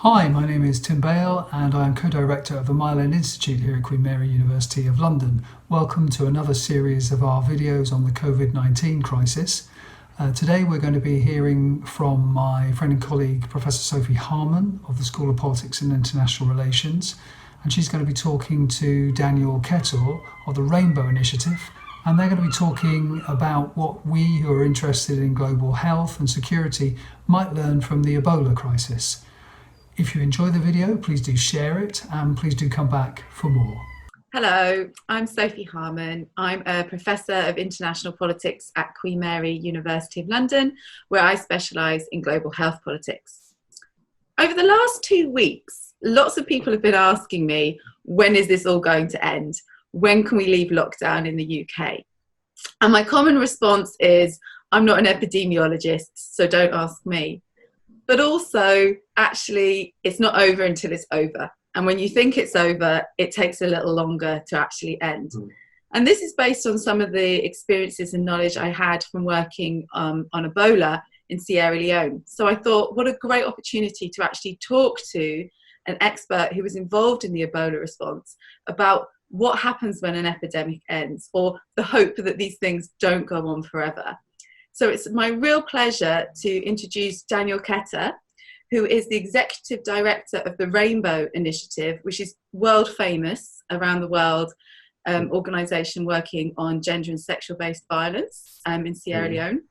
Hi, my name is Tim Bale and I am co-director of the Myelin Institute here at Queen Mary University of London. Welcome to another series of our videos on the COVID-19 crisis. Today we're going to be hearing from my friend and colleague Professor Sophie Harman of the School of Politics and International Relations, and she's going to be talking to Daniel Kettor of the Rainbo Initiative, and they're going to be talking about what we who are interested in global health and security might learn from the Ebola crisis. If you enjoy the video, please do share it and please do come back for more. Hello, I'm Sophie Harman. I'm a Professor of International Politics at Queen Mary University of London, where I specialise in global health politics. Over the last 2 weeks, lots of people have been asking me, when is this all going to end? When can we leave lockdown in the UK? And my common response is, I'm not an epidemiologist, so don't ask me. But also, actually, it's not over until it's over. And when you think it's over, it takes a little longer to actually end. And this is based on some of the experiences and knowledge I had from working on Ebola in Sierra Leone. So I thought, what a great opportunity to actually talk to an expert who was involved in the Ebola response about what happens when an epidemic ends, or the hope that these things don't go on forever. So it's my real pleasure to introduce Daniel Kettor, who is the Executive Director of the Rainbo Initiative, which is world famous around the world, organisation working on gender and sexual-based violence in Sierra Leone.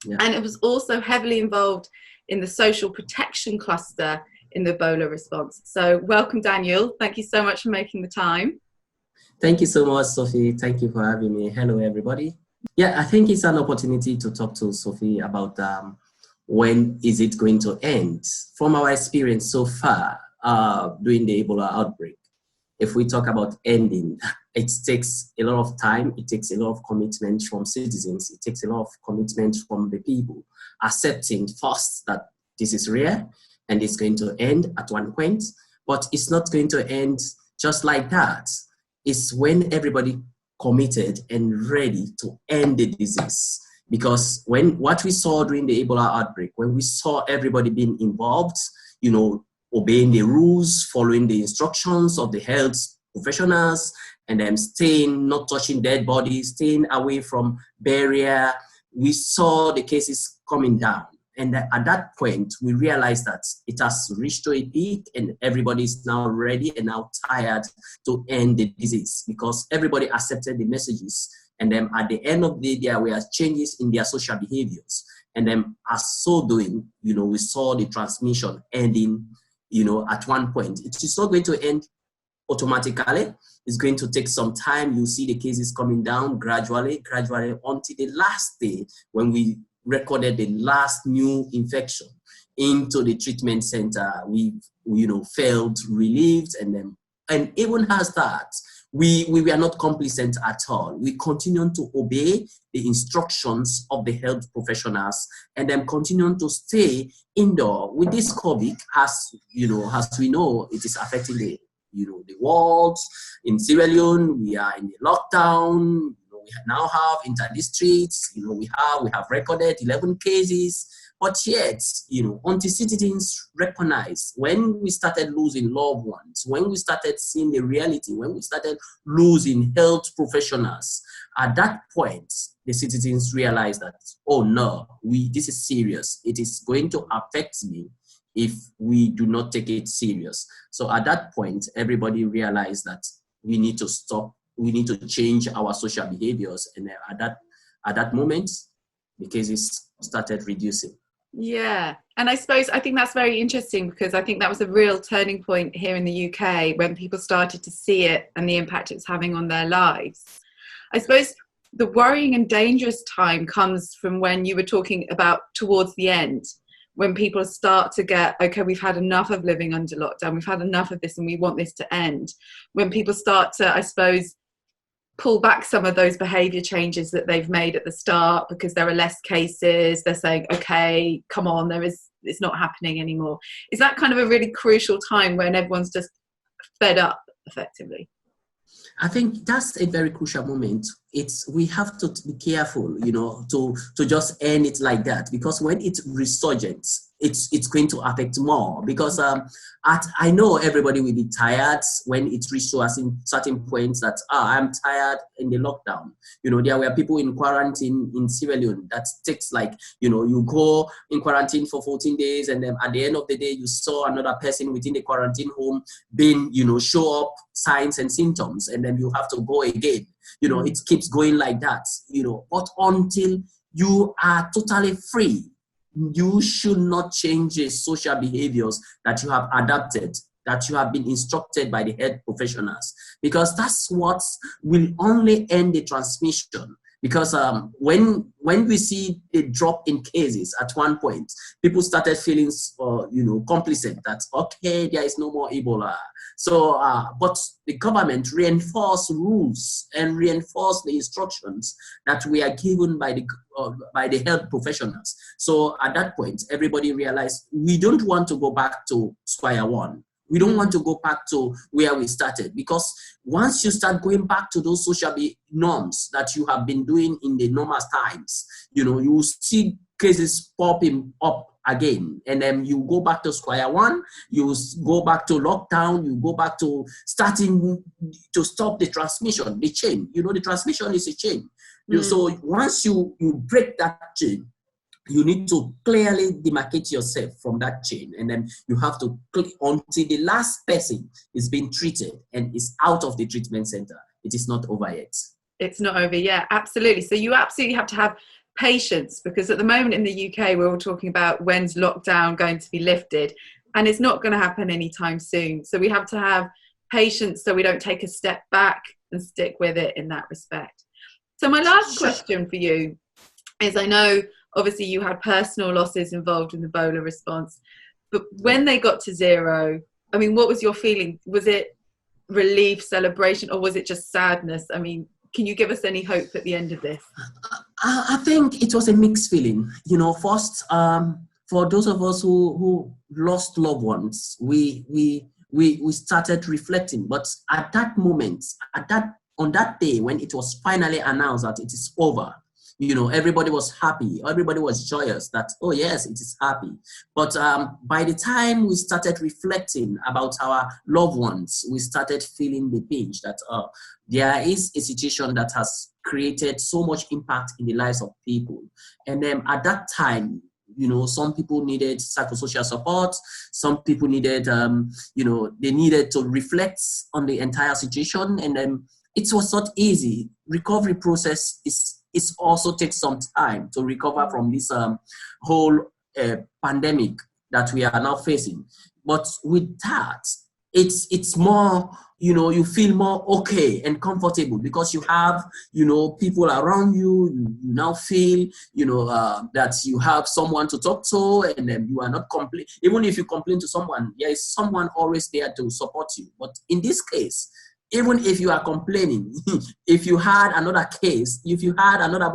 Yeah. And it was also heavily involved in the social protection cluster in the Ebola response. So welcome, Daniel. Thank you so much for making the time. Thank you so much, Sophie. Thank you for having me. Hello, everybody. Yeah, I think it's an opportunity to talk to Sophie about when is it going to end. From our experience so far during the Ebola outbreak, if we talk about ending, it takes a lot of time, it takes a lot of commitment from citizens, it takes a lot of commitment from the people, accepting first that this is real and it's going to end at one point, but it's not going to end just like that. It's when everybody committed and ready to end the disease. Because what we saw during the Ebola outbreak, when we saw everybody being involved, obeying the rules, following the instructions of the health professionals, and then not touching dead bodies, staying away from barrier, we saw the cases coming down. And at that point, we realized that it has reached to a peak and everybody is now ready and now tired to end the disease because everybody accepted the messages. And then at the end of the day, there were changes in their social behaviors. And then as so doing, we saw the transmission ending, at one point. It is not going to end automatically. It's going to take some time. You see the cases coming down gradually until the last day when we recorded the last new infection into the treatment center. We felt relieved, and even as that, we were not complacent at all. We continued to obey the instructions of the health professionals and then continued to stay indoor. With this COVID, as we know, it is affecting the world. In Sierra Leone, we are in the lockdown. We now have inter-districts, we have recorded 11 cases, but yet, until citizens recognize, when we started losing loved ones, when we started seeing the reality, when we started losing health professionals, at that point, the citizens realized that, oh no, this is serious. It is going to affect me if we do not take it serious. So at that point, everybody realized that we need to stop. We need to change our social behaviors, and at that moment, the cases started reducing. Yeah, and I think that's very interesting because I think that was a real turning point here in the UK when people started to see it and the impact it's having on their lives. I suppose the worrying and dangerous time comes from when you were talking about towards the end, when people start to get, okay, we've had enough of living under lockdown, we've had enough of this and we want this to end. When people start to, I suppose, pull back some of those behaviour changes that they've made at the start because there are less cases, they're saying, okay, come on, it's not happening anymore. Is that kind of a really crucial time when everyone's just fed up, effectively? I think that's a very crucial moment. We have to be careful, to just end it like that, because when it's resurgent, it's going to affect more, because I know everybody will be tired when it reaches to us in certain points that I'm tired in the lockdown. There were people in quarantine in Sierra Leone that takes you go in quarantine for 14 days, and then at the end of the day you saw another person within the quarantine home being show up signs and symptoms, and then you have to go again. It keeps going like that. But until you are totally free, you should not change the social behaviors that you have adapted, that you have been instructed by the health professionals, because that's what will only end the transmission. Because when we see a drop in cases at one point, people started feeling complacent that, okay, there is no more Ebola. So, but the government reinforced rules and reinforced the instructions that we are given by the health professionals. So at that point, everybody realized we don't want to go back to square one. We don't want to go back to where we started, because once you start going back to those social norms that you have been doing in the normal times, you will see cases popping up again, and then you go back to square one, you go back to lockdown, you go back to starting to stop the transmission, the chain. The transmission is a chain. So once you break that chain, you need to clearly demarcate yourself from that chain, and then you have to until the last person is being treated and is out of the treatment center. It is not over yet. It's not over yet, absolutely. So you absolutely have to have patience, because at the moment in the UK, we're all talking about when's lockdown going to be lifted, and it's not going to happen anytime soon. So we have to have patience so we don't take a step back and stick with it in that respect. So my last question for you is, I know obviously you had personal losses involved in the Ebola response, but when they got to zero, I mean, what was your feeling? Was it relief, celebration, or was it just sadness? I mean, can you give us any hope at the end of this? I think it was a mixed feeling. First, for those of us who lost loved ones, we started reflecting. But at that moment, on that day when it was finally announced that it is over, everybody was happy. Everybody was joyous that, oh yes, it is happy. But by the time we started reflecting about our loved ones, we started feeling the pinch that there is a situation that has created so much impact in the lives of people. And then at that time, some people needed psychosocial support. Some people needed, they needed to reflect on the entire situation. And then it was not easy. Recovery process it also takes some time to recover from this whole pandemic that we are now facing. But with that, it's more, you feel more okay and comfortable, because you have, people around you. You now feel, that you have someone to talk to, and then you are not complaining. Even if you complain to someone, there is someone always there to support you. But in this case, even if you are complaining, if you had another case, if you had another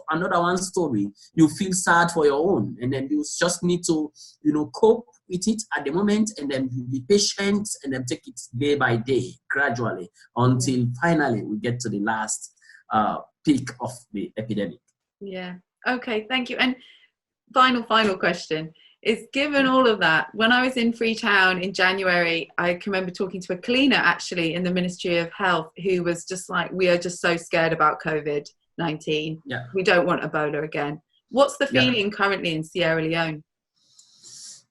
another one's story, you feel sad for your own, and then you just need to, cope with it at the moment, and then you be patient, and then take it day by day, gradually, until finally we get to the last peak of the epidemic. Yeah. Okay. Thank you. And final question is, given all of that, when I was in Freetown in January, I can remember talking to a cleaner actually in the Ministry of Health, who was just like, we are just so scared about COVID-19. Yeah. We don't want Ebola again. What's the feeling currently in Sierra Leone?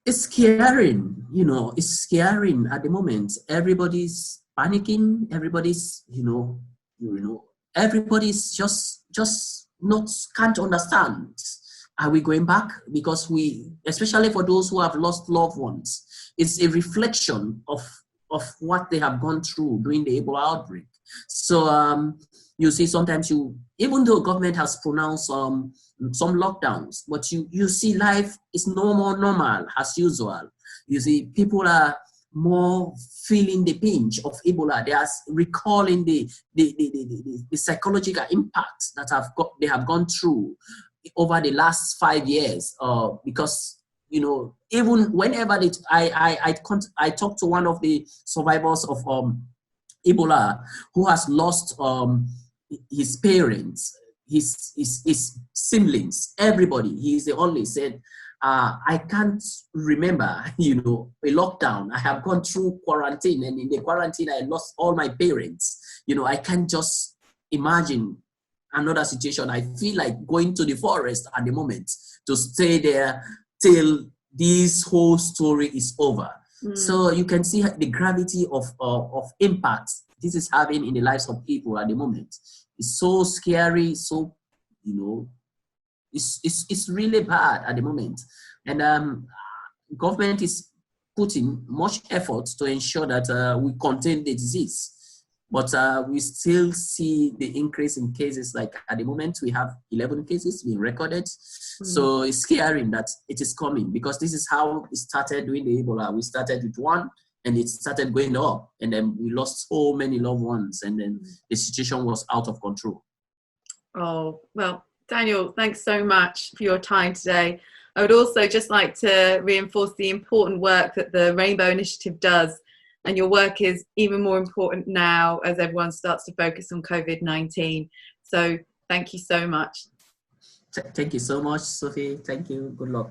It's scaring, it's scaring at the moment. Everybody's panicking. Everybody's, everybody's just not, can't understand. Are we going back? Because especially for those who have lost loved ones, it's a reflection of what they have gone through during the Ebola outbreak. So you see, sometimes even though government has pronounced some lockdowns, but you see life is no more normal as usual. You see, people are more feeling the pinch of Ebola. They are recalling the psychological impacts that they have gone through over the last 5 years, because even whenever I talked to one of the survivors of Ebola, who has lost his parents, his siblings, everybody. He is the only said, I can't remember, a lockdown. I have gone through quarantine, and in the quarantine, I lost all my parents. I can't just imagine another situation. I feel like going to the forest at the moment to stay there till this whole story is over. So you can see the gravity of impact this is having in the lives of people at the moment. It's so scary, so, it's really bad at the moment. And government is putting much effort to ensure that we contain the disease. But we still see the increase in cases. Like at the moment, we have 11 cases being recorded. So it's scary that it is coming, because this is how it started doing the Ebola. We started with one, and it started going up, and then we lost so many loved ones, and then the situation was out of control. Oh, well, Daniel, thanks so much for your time today. I would also just like to reinforce the important work that the Rainbow Initiative does. And your work is even more important now as everyone starts to focus on COVID-19. So thank you so much. Thank you so much, Sophie. Thank you. Good luck.